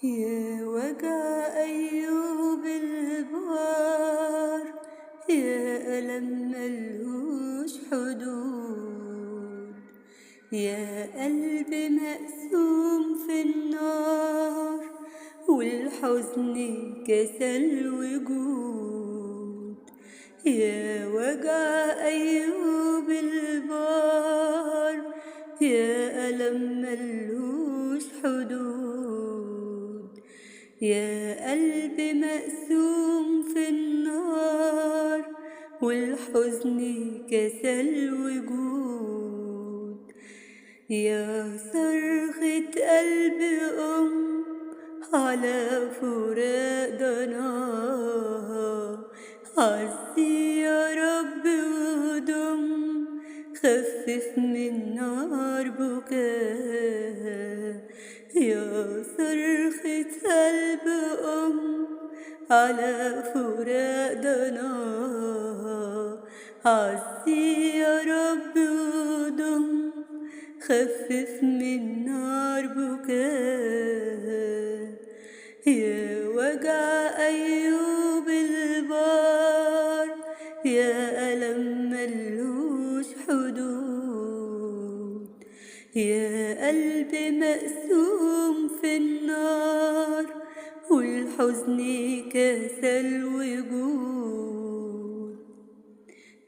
يا وجع أيوب البار، يا ألم ملهوش حدود، يا قلب مقسوم في النار والحزن كسل وجود. يا وجع أيوب البار، يا ألم ملهوش حدود، يا قلب مقسوم في النار والحزن كسل وجود. يا صرخة قلب على فراق ضناها، عزي يا رب ودم خفف من نار بكاها. يا صرخة قلب على فراق ضناها، عزي يا رب ودم خفف من نار بكاها. يا وجع أيوب البار، يا ألم ملوش حدود، يا قلب مقسوم في النار والحزن كسل وجود.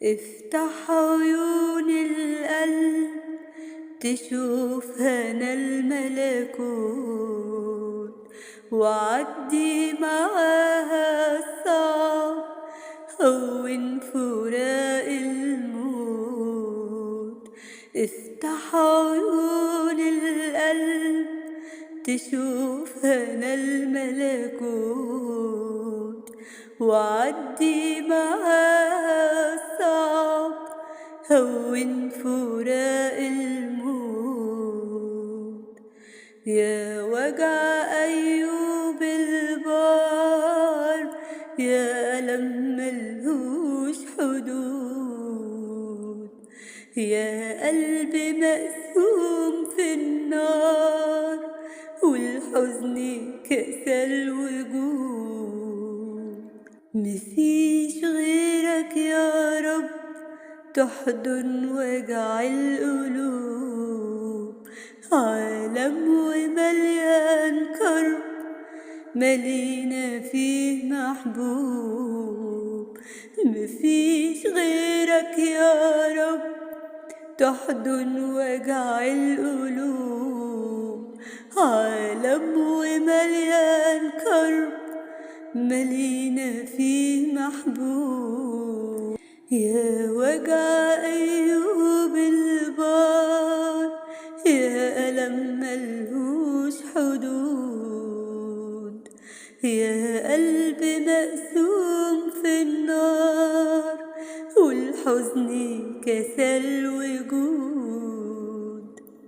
افتح عيون القلب تشوف هنا الملكوت، وعدي معاها الصعب هون فراق الموت. افتح عيون القلب تشوف هنا الملكوت، وعدي معاها الصعب هون فراق الموت. يا وجع أيوب البار، يا ألم ملهوش حدود، يا قلب مقسوم في النار والحزن كسل وجود. مفيش غيرك يا رب تحضن وجع القلوب، عالم ومليان كرب ملينا فيه محبوب. مفيش غيرك يا رب تحضن وجع القلوب، عالم ومليان كرب ملينا فيه محبوب. يا وجع أيوب البار، يا ألم ملهوش حدود، يا قلب مقسوم في النار والحزن كسل وجود.